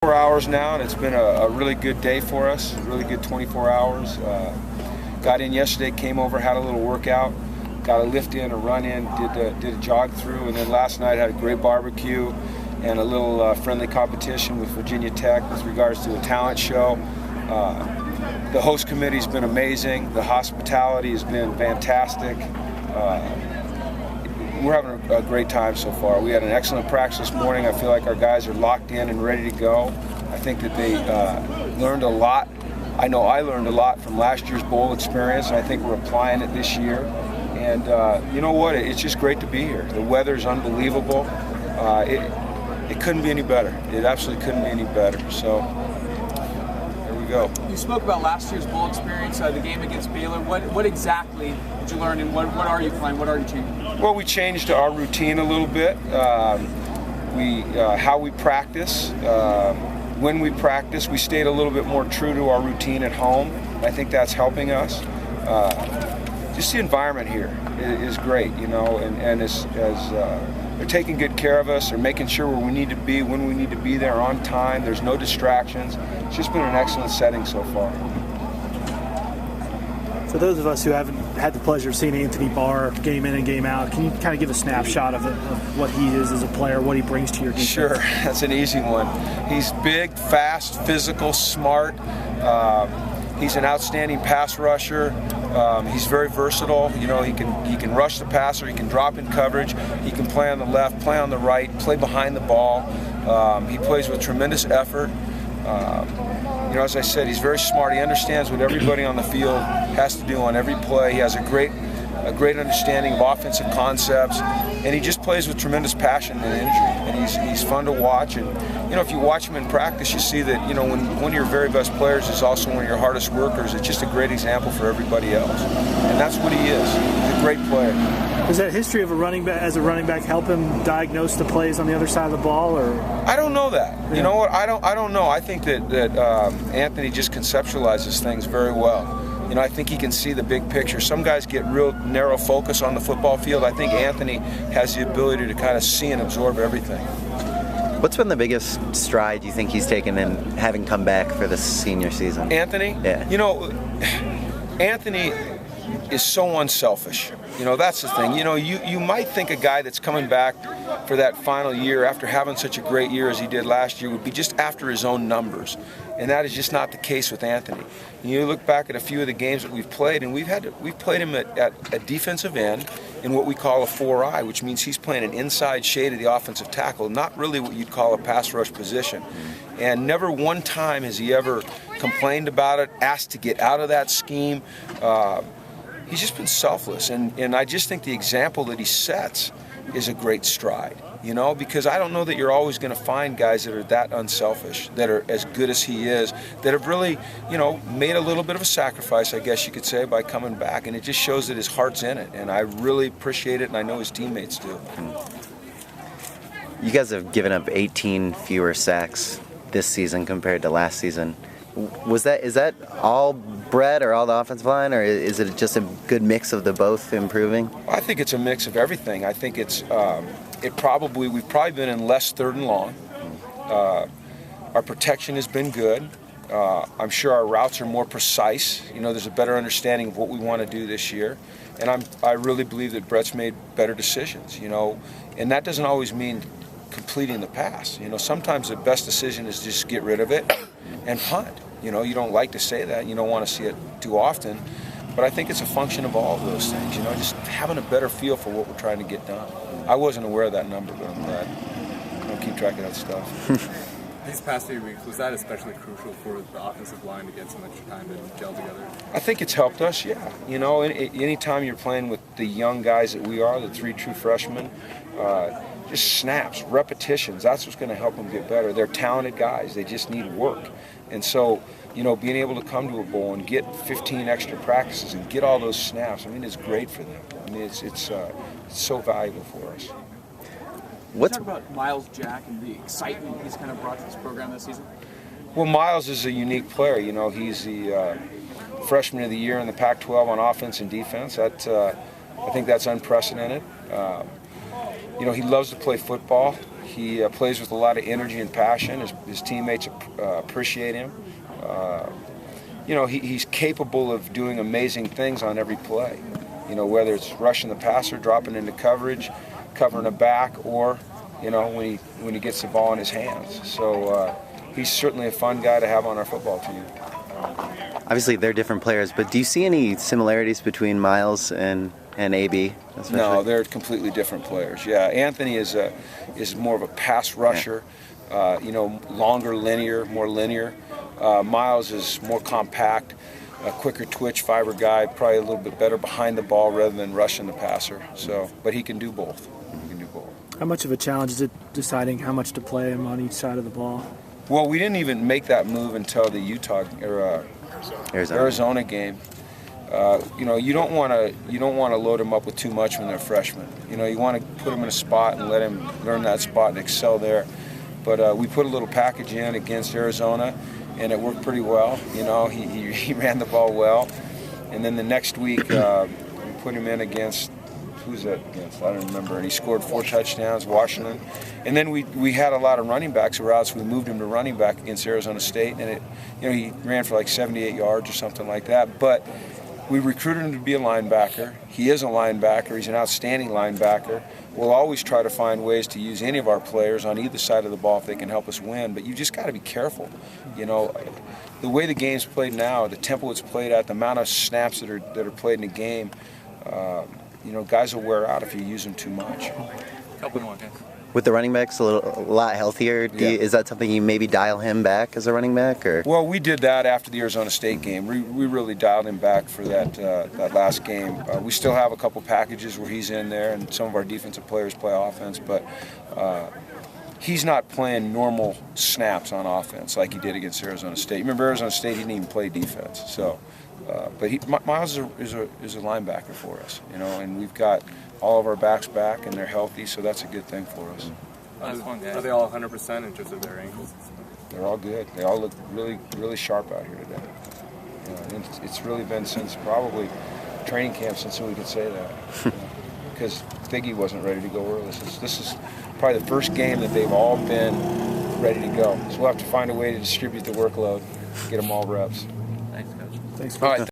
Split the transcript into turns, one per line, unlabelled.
4 hours now, and it's been a really good day for us, a really good 24 hours. Got in yesterday, came over, had a little workout, got a lift in, a run in, did a jog through, and then last night had a great barbecue and a little friendly competition with Virginia Tech with regards to a talent show. The host committee's been amazing. The hospitality has been fantastic. We're having a great time so far. We had an excellent practice this morning. I feel like our guys are locked in and ready to go. I think that they learned a lot. I know I learned a lot from last year's bowl experience, and I think we're applying it this year. And you know what? It's just great to be here. The weather's unbelievable. It couldn't be any better. It absolutely couldn't be any better. So there we go.
You spoke about last year's bowl experience, the game against Baylor. What exactly did you learn, and what are you playing? What are you changing?
Well, we changed our routine a little bit. How we practice. When we practice, we stayed a little bit more true to our routine at home. I think that's helping us. Just the environment here is great, you know, and as they're taking good care of us. They're making sure where we need to be, when we need to be there, on time. There's no distractions. It's just been an excellent setting so far.
For those of us who haven't had the pleasure of seeing Anthony Barr game in and game out, can you kind of give a snapshot of what he is as a player, what he brings to your defense?
Sure, that's an easy one. He's big, fast, physical, smart. He's an outstanding pass rusher. He's very versatile. You know, he can rush the passer. He can drop in coverage. He can play on the left, play on the right, play behind the ball. He plays with tremendous effort. You know, as I said, he's very smart. He understands what everybody on the field has to do on every play. He has a great understanding of offensive concepts, and he just plays with tremendous passion and energy. And he's fun to watch. And you know, if you watch him in practice, you see that, you know, when one of your very best players is also one of your hardest workers, it's just a great example for everybody else. And that's what he is. He's a great player.
Does that history of a running back help him diagnose the plays on the other side of the ball, or?
I don't know that. Yeah. You know what? I don't know. I think that Anthony just conceptualizes things very well. You know, I think he can see the big picture. Some guys get real narrow focus on the football field. I think Anthony has the ability to kind of see and absorb everything.
What's been the biggest stride you think he's taken in having come back for this senior season?
Anthony?
Yeah.
You know, Anthony is so unselfish. You know, that's the thing. You know, you might think a guy that's coming back for that final year after having such a great year as he did last year would be just after his own numbers. And that is just not the case with Anthony. You look back at a few of the games that we've played, and we've played him at a defensive end in what we call a 4-eye, which means he's playing an inside shade of the offensive tackle, not really what you'd call a pass rush position. And never one time has he ever complained about it, asked to get out of that scheme. He's just been selfless, and I just think the example that he sets is a great stride, you know, because I don't know that you're always going to find guys that are that unselfish, that are as good as he is, that have really, you know, made a little bit of a sacrifice, I guess you could say, by coming back, and it just shows that his heart's in it, and I really appreciate it, and I know his teammates do.
You guys have given up 18 fewer sacks this season compared to last season. Is that all Brett or all the offensive line, or is it just a good mix of the both improving?
I think it's a mix of everything. I think it's we've probably been in less third and long. Our protection has been good. I'm sure our routes are more precise. You know, there's a better understanding of what we want to do this year, and I really believe that Brett's made better decisions. You know, and that doesn't always mean completing the pass. You know, sometimes the best decision is just get rid of it and punt. You know, you don't like to say that. You don't want to see it too often. But I think it's a function of all of those things. You know, just having a better feel for what we're trying to get done. I wasn't aware of that number, but I'm glad. I don't keep track of that stuff.
These past 3 weeks, was that especially crucial for the offensive line to get some extra time to gel together?
I think it's helped us, yeah. You know, anytime you're playing with the young guys that we are, the 3 true freshmen, just snaps, repetitions, that's what's going to help them get better. They're talented guys. They just need work. And so, you know, being able to come to a bowl and get 15 extra practices and get all those snaps, I mean, it's great for them. I mean, it's so valuable for us.
Talk about Miles Jack and the excitement he's kind of brought to this program this season.
Well, Miles is a unique player. You know, he's the freshman of the year in the Pac-12 on offense and defense. I think that's unprecedented. you know, he loves to play football. He plays with a lot of energy and passion. His teammates appreciate him. You know, he's capable of doing amazing things on every play. You know, whether it's rushing the passer, dropping into coverage, covering a back, or, you know, when he gets the ball in his hands. So he's certainly a fun guy to have on our football team.
Obviously, they're different players, but do you see any similarities between Miles and AB? Especially?
No, they're completely different players. Yeah, Anthony is more of a pass rusher. You know, longer, more linear. Miles is more compact, a quicker twitch fiber guy, probably a little bit better behind the ball rather than rushing the passer. So, but he can do both. He can do both.
How much of a challenge is it deciding how much to play him on each side of the ball?
Well, we didn't even make that move until the Arizona game. You know, you don't want to load them up with too much when they're freshmen. You know, you want to put them in a spot and let him learn that spot and excel there. But we put a little package in against Arizona, and it worked pretty well. You know, he ran the ball well. And then the next week, we put him in against, who's that against? I don't remember. And he scored 4 touchdowns, Washington. And then we had a lot of running backs who were out, so we moved him to running back against Arizona State. And he ran for like 78 yards or something like that. But we recruited him to be a linebacker. He is a linebacker. He's an outstanding linebacker. We'll always try to find ways to use any of our players on either side of the ball if they can help us win. But you just got to be careful. You know, the way the game's played now, the tempo it's played at, the amount of snaps that are played in the game, you know, guys will wear out if you use them too much.
Couple more, guys.
With the running backs a lot healthier, is that something you maybe dial him back as a running back? Or?
Well, we did that after the Arizona State game. We really dialed him back for that last game. We still have a couple packages where he's in there, and some of our defensive players play offense, but he's not playing normal snaps on offense like he did against Arizona State. Remember, Arizona State, he didn't even play defense. So, but Miles is a linebacker for us, you know, and we've got all of our backs back, and they're healthy, so that's a good thing for us.
Are they all 100% in terms of their ankles?
They're all good. They all look really, really sharp out here today. You know, and it's really been since probably training camp since we could say that. Because Figgy wasn't ready to go early. This is probably the first game that they've all been ready to go. So we'll have to find a way to distribute the workload, get them all reps.
Thanks, Coach.
Thanks.
All right.